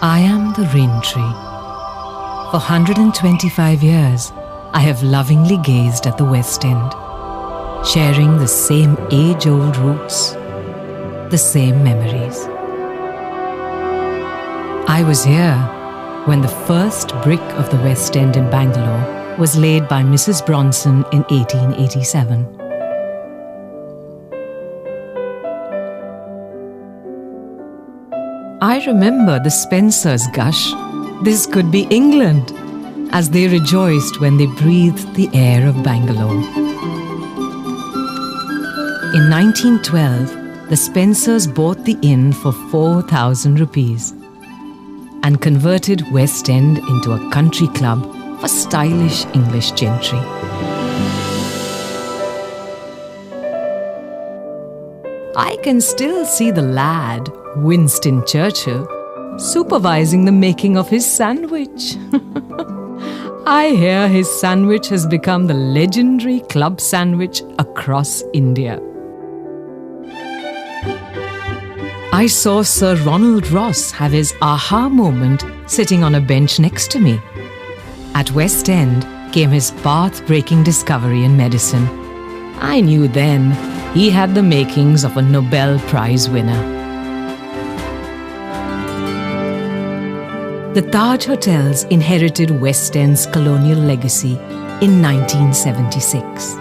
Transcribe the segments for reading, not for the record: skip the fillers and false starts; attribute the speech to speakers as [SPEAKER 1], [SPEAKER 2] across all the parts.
[SPEAKER 1] I am the rain tree. For 125 years, I have lovingly gazed at the West End, sharing the same age-old roots, the same memories. I was here when the first brick of the West End in Bangalore was laid by Mrs. Bronson in 1887. I remember the Spencers gush, "This could be England," as they rejoiced when they breathed the air of Bangalore. In 1912, the Spencers bought the inn for 4,000 rupees and converted West End into a country club for stylish English gentry. I can still see the lad, Winston Churchill, supervising the making of his sandwich. I hear his sandwich has become the legendary club sandwich across India. I saw Sir Ronald Ross have his aha moment sitting on a bench next to me. At West End came his path-breaking discovery in medicine. I knew then he had the makings of a Nobel Prize winner. The Taj Hotels inherited West End's colonial legacy in 1976.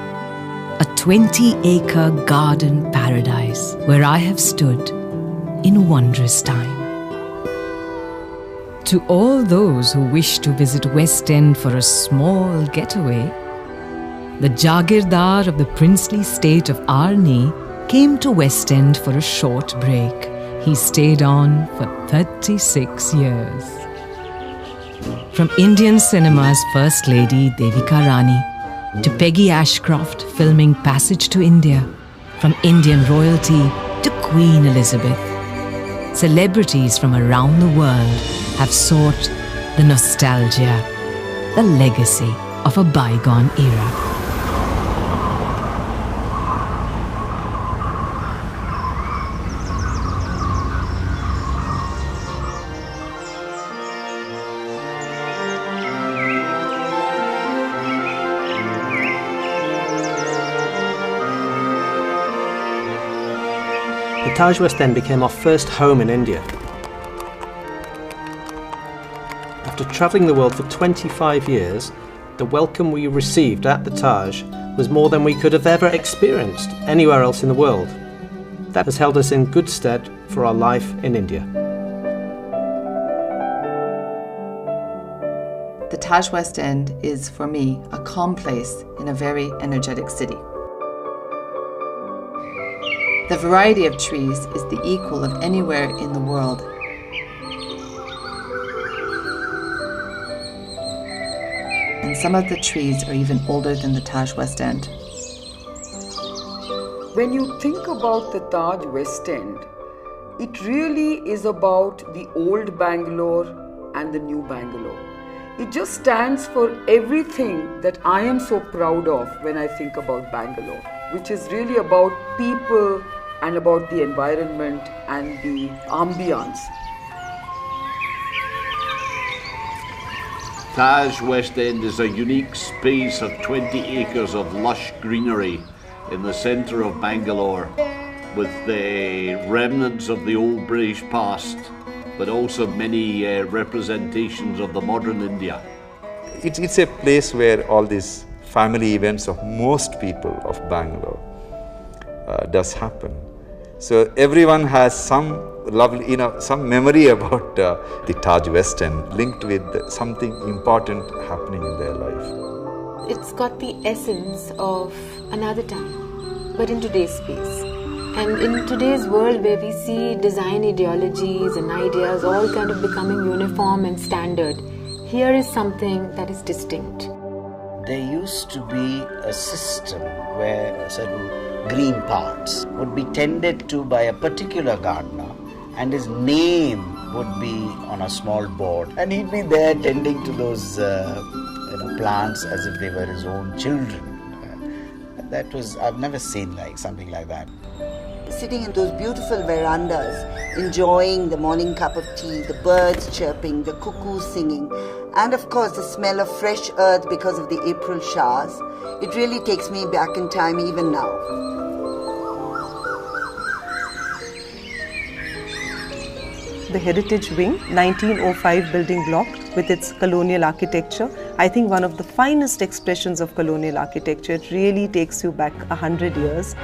[SPEAKER 1] A 20-acre garden paradise where I have stood in wondrous time. To all those who wish to visit West End for a small getaway, the Jagirdar of the princely state of Arni came to West End for a short break. He stayed on for 36 years. From Indian cinema's First Lady Devika Rani to Peggy Ashcroft filming Passage to India, from Indian royalty to Queen Elizabeth, celebrities from around the world have sought the nostalgia, the legacy of a bygone era.
[SPEAKER 2] The Taj West End became our first home in India. After travelling the world for 25 years, the welcome we received at the Taj was more than we could have ever experienced anywhere else in the world. That has held us in good stead for our life in India.
[SPEAKER 3] The Taj West End is, for me, a calm place in a very energetic city. The variety of trees is the equal of anywhere in the world. And some of the trees are even older than the Taj West End.
[SPEAKER 4] When you think about the Taj West End, it really is about the old Bangalore and the new Bangalore. It just stands for everything that I am so proud of when I think about Bangalore, which is really about people and about the environment and the ambience.
[SPEAKER 5] Taj West End is a unique space of 20 acres of lush greenery in the centre of Bangalore, with the remnants of the old British past, but also many representations of the modern India.
[SPEAKER 6] It's a place where all these family events of most people of Bangalore does happen. So everyone has some lovely, some memory about the Taj West End linked with something important happening in their life.
[SPEAKER 7] It's got the essence of another time, but in today's space. And in today's world where we see design ideologies and ideas all kind of becoming uniform and standard, here is something that is distinct.
[SPEAKER 8] There used to be a system where certain green parts would be tended to by a particular gardener, and his name would be on a small board, and he'd be there tending to those plants as if they were his own children. That was, I've never seen something like that.
[SPEAKER 9] sitting in those beautiful verandas, enjoying the morning cup of tea, the birds chirping, the cuckoos singing, and of course the smell of fresh earth because of the April showers. It really takes me back in time even now.
[SPEAKER 10] The Heritage Wing, 1905 building block with its colonial architecture. I think one of the finest expressions of colonial architecture. It really takes you back 100 years.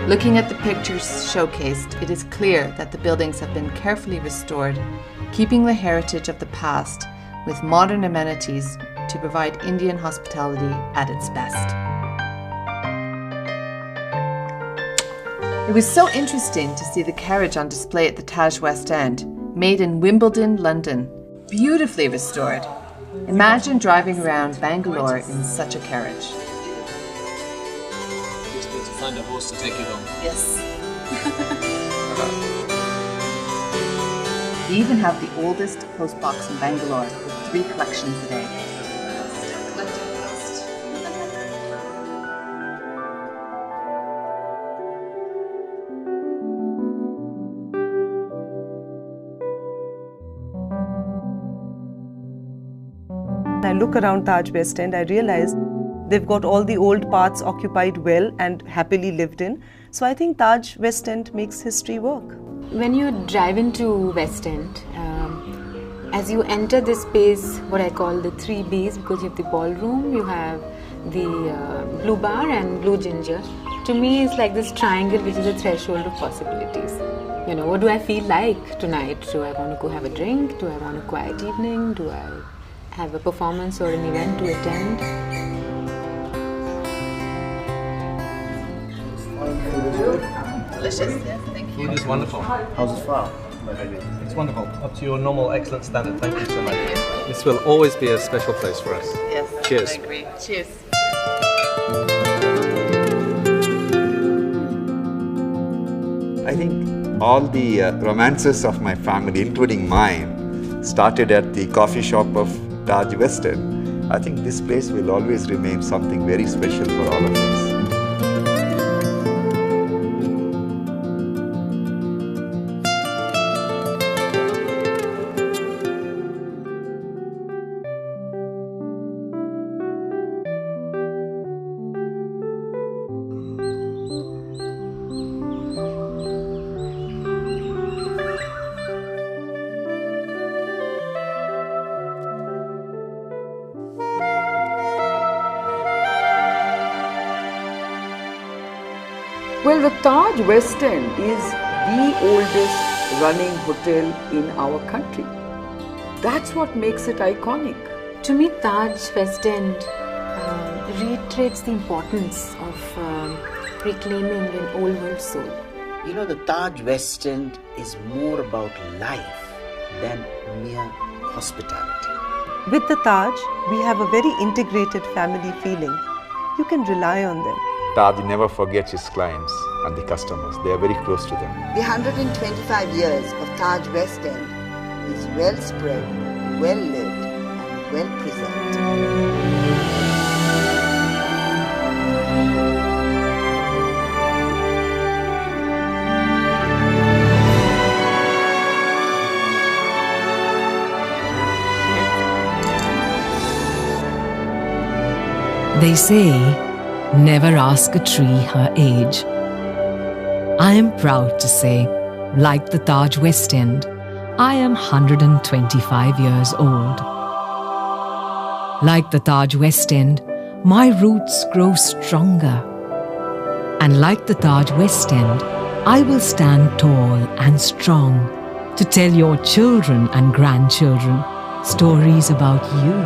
[SPEAKER 3] Looking at the pictures showcased, it is clear that the buildings have been carefully restored, keeping the heritage of the past with modern amenities to provide Indian hospitality at its best. It was so interesting to see the carriage on display at the Taj West End, made in Wimbledon, London, beautifully restored. Imagine driving around Bangalore in such a carriage.
[SPEAKER 11] It's good to find a horse to take you home.
[SPEAKER 3] Yes. They even have the oldest post box in Bangalore with 3 collections a day.
[SPEAKER 10] I look around Taj West End, I realize they've got all the old parts occupied well and happily lived in. So I think Taj West End makes history work.
[SPEAKER 7] When you drive into West End, as you enter this space, what I call the 3 Bs, because you have the ballroom, you have the blue bar and blue ginger. To me, it's like this triangle which is a threshold of possibilities. You know, what do I feel like tonight? Do I want to go have a drink? Do I want a quiet evening? Do I have a performance or an event to attend?
[SPEAKER 3] Delicious, yes, thank you.
[SPEAKER 2] Food is wonderful.
[SPEAKER 8] How's it far?
[SPEAKER 2] It's wonderful. Up to your normal excellent standard. Thank you so much. This will always be a special place for us.
[SPEAKER 3] Yes,
[SPEAKER 2] Cheers.
[SPEAKER 3] I agree. Cheers.
[SPEAKER 6] I think all the romances of my family, including mine, started at the coffee shop of Taj West End. I think this place will always remain something very special for all of us.
[SPEAKER 4] Well, the Taj West End is the oldest running hotel in our country. That's what makes it iconic.
[SPEAKER 7] To me, Taj West End reiterates the importance of reclaiming an old world soul.
[SPEAKER 8] You know, the Taj West End is more about life than mere hospitality.
[SPEAKER 10] With the Taj, we have a very integrated family feeling. You can rely on them.
[SPEAKER 6] Taj never forgets his clients and the customers. They are very close to them.
[SPEAKER 9] The 125 years of Taj West End is well spread, well lived, and well preserved.
[SPEAKER 1] They say, never ask a tree her age. I am proud to say, like the Taj West End, I am 125 years old. Like the Taj West End, my roots grow stronger. And like the Taj West End, I will stand tall and strong to tell your children and grandchildren stories about you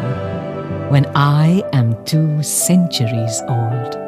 [SPEAKER 1] when I am 2 centuries old.